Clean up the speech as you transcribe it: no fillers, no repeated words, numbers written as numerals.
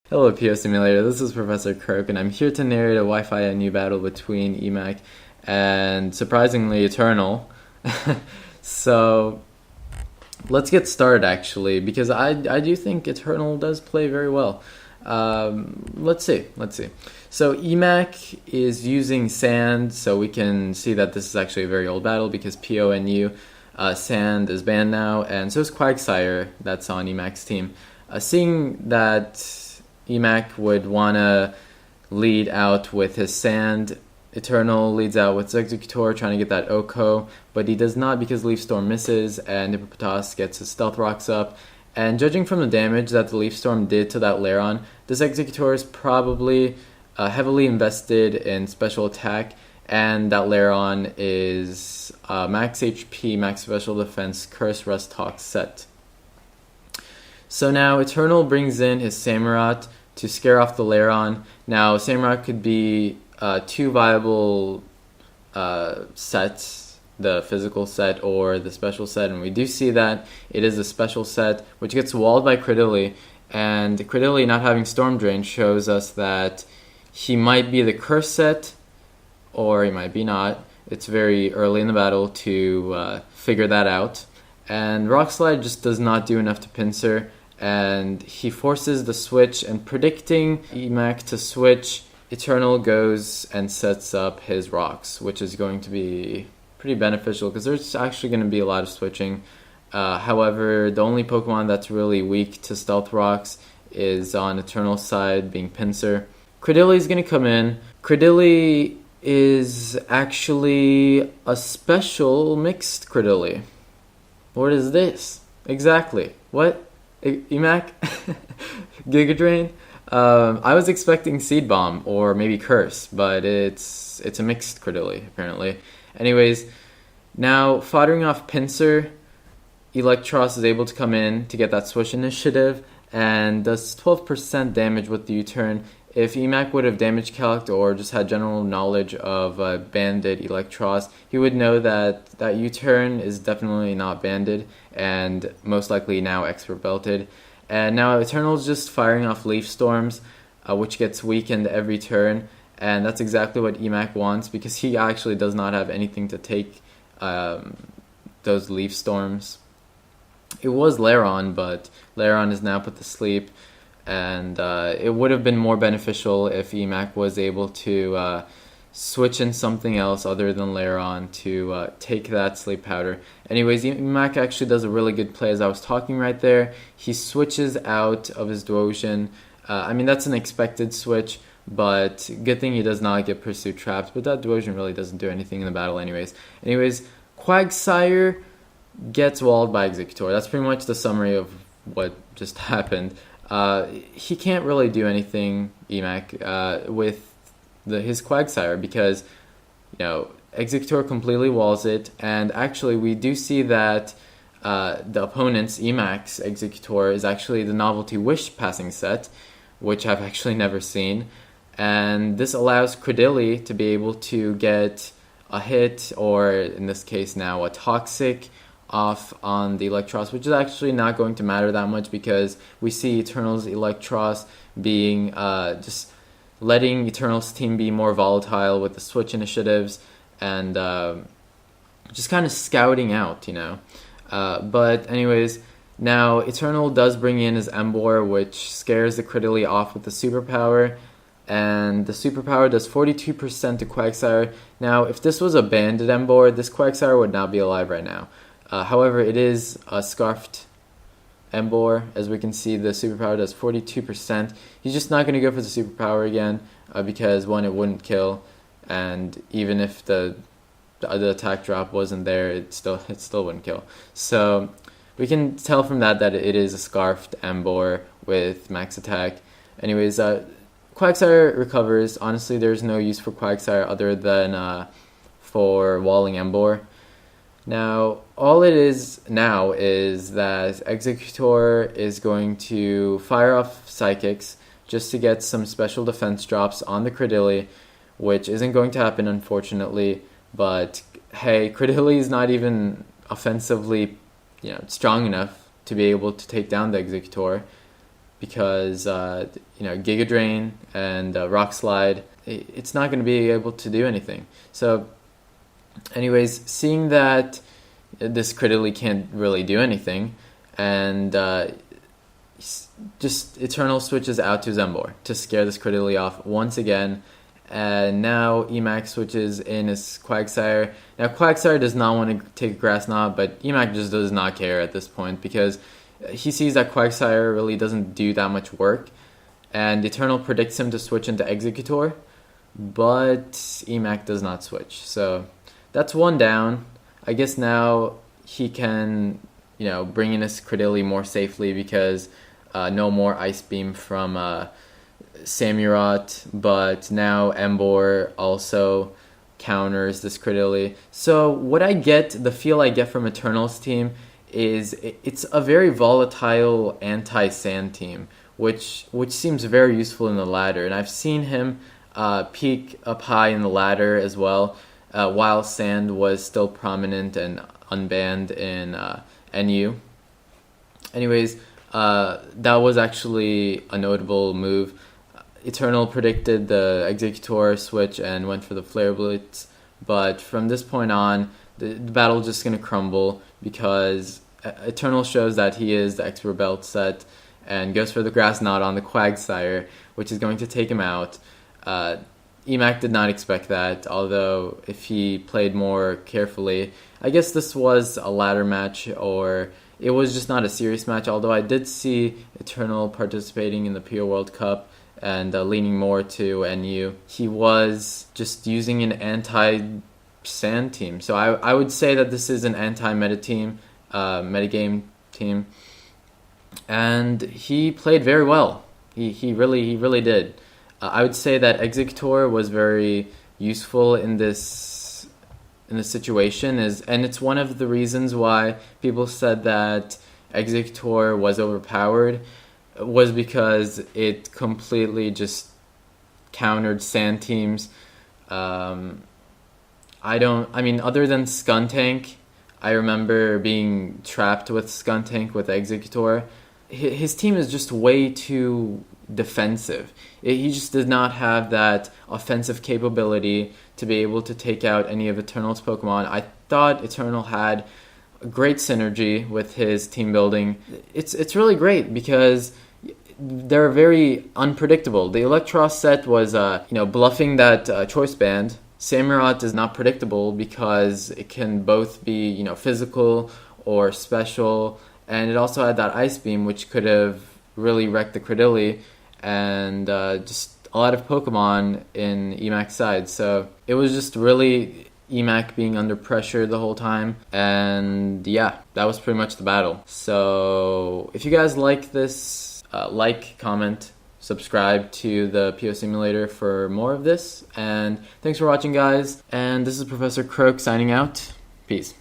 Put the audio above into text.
Hello POSimulator, this is Professor Croak, and I'm here to narrate a Wi-Fi new battle between emac and, surprisingly, Eternal. So, let's get started actually, because I do think Eternal does play very well. Let's see. So emac is using Sand, so we can see that this is actually a very old battle because PONU, Sand is banned now, and so is Quagsire, that's on emac's team. Seeing that emac would want to lead out with his Sand, Eternal leads out with his Executor trying to get that Oko, but he does not because Leaf Storm misses and Hippopotas gets his Stealth Rocks up. And judging from the damage that the Leaf Storm did to that Lairon, this Executor is probably heavily invested in special attack, and that Lairon is max HP, max special defense, Curse, Rust, Talk set. So now Eternal brings in his Samurott to scare off the Lairon. Now Samurott could be two viable sets, the physical set or the special set, and we do see that it is a special set which gets walled by Credilli, and Credilli not having Storm Drain shows us that he might be the curse set or he might be not. It's very early in the battle to figure that out, and Rock Slide just does not do enough to pincer, and he forces the switch, and predicting emac to switch, Eternal goes and sets up his rocks, which is going to be pretty beneficial because there's actually going to be a lot of switching. However, the only Pokemon that's really weak to Stealth Rocks is on Eternal's side, being Pinsir. Credilli is going to come in. Credilli is actually a special mixed Credilli. What is this? Exactly. What? emac? Giga Drain? I was expecting Seed Bomb or maybe Curse, but it's a mixed Credilli, apparently. Anyways, now foddering off Pinsir, Electros is able to come in to get that switch initiative and does 12% damage with the U-turn. If emac would have damage calced or just had general knowledge of banded Electros, he would know that that U-turn is definitely not banded and most likely now expert belted. And now Eternal's just firing off Leaf Storms, which gets weakened every turn, and that's exactly what emac wants because he actually does not have anything to take those Leaf Storms. It was Lairon, but Lairon is now put to sleep, and it would have been more beneficial if emac was able to switch in something else other than Lairon to take that Sleep Powder. Anyways, emac actually does a really good play as I was talking right there. He switches out of his Duosion. I mean, that's an expected switch, but good thing he does not get Pursuit trapped, but that Duosion really doesn't do anything in the battle anyways. Quagsire gets walled by Executor. That's pretty much the summary of what just happened. He can't really do anything, emac, with his Quagsire because, Executor completely walls it, and actually we do see that the opponent's emac's Executor is actually the Novelty Wish passing set, which I've actually never seen, and this allows Credilli to be able to get a hit, or in this case now a Toxic, off on the Electros, which is actually not going to matter that much because we see Eternal's Electros being just letting Eternal's team be more volatile with the switch initiatives and just kind of scouting out, but anyways, now Eternal does bring in his Emboar, which scares the Credilli off with the superpower, and the superpower does 42% to Quagsire. Now, if this was a banded Emboar, this Quagsire would not be alive right now. However, it is a Scarfed Emboar. As we can see, the superpower does 42%. He's just not going to go for the superpower again because, one, it wouldn't kill, and even if the attack drop wasn't there, it still wouldn't kill. So we can tell from that it is a Scarfed Emboar with max attack. Anyways, Quagsire recovers. Honestly, there's no use for Quagsire other than for walling Emboar. Now, all it is now is that Executor is going to fire off Psychics just to get some special defense drops on the Credilli, which isn't going to happen, unfortunately. But hey, Credilli is not even offensively, strong enough to be able to take down the Executor, because Giga Drain and Rock Slide, it's not going to be able to do anything. So anyways, seeing that this critically can't really do anything, and just Eternal switches out to Zembor to scare this critically off once again. And now emac switches in his Quagsire. Now Quagsire does not want to take a Grass Knot, but emac just does not care at this point, because he sees that Quagsire really doesn't do that much work, and Eternal predicts him to switch into Executor, but emac does not switch. So that's one down. I guess now he can, bring in his Credilli more safely, because no more Ice Beam from Samurott, but now Emboar also counters this Credilli. So what the feel I get from Eternal's team is it's a very volatile anti-Sand team, which seems very useful in the ladder. And I've seen him peak up high in the ladder as well, while Sand was still prominent and unbanned in NU. Anyways, that was actually a notable move. Eternal predicted the Executor switch and went for the Flare Blitz, but from this point on, the battle is just going to crumble, because Eternal shows that he is the Expert Belt set and goes for the Grass Knot on the Quagsire, which is going to take him out. emac did not expect that, although if he played more carefully, I guess this was a ladder match, or it was just not a serious match, although I did see Eternal participating in the PO World Cup and leaning more to NU. He was just using an anti-Sand team. So I would say that this is an anti-meta team, metagame team. And he played very well. He really did. I would say that Executor was very useful in this situation, and it's one of the reasons why people said that Executor was overpowered, was because it completely just countered Sand teams. Other than Skuntank, I remember being trapped with Skuntank with Executor. His team is just way too defensive. He just did not have that offensive capability to be able to take out any of Eternal's Pokemon. I thought Eternal had a great synergy with his team building. It's really great because they're very unpredictable. The Electros set was bluffing that Choice Band. Samurott is not predictable because it can both be physical or special, and it also had that Ice Beam, which could have really wrecked the Credilli and just a lot of Pokemon in emac's side. So it was just really emac being under pressure the whole time, and yeah, that was pretty much the battle. So if you guys like this, comment, subscribe to the POSimulator for more of this, and thanks for watching, guys. And this is Professor Croak signing out. Peace.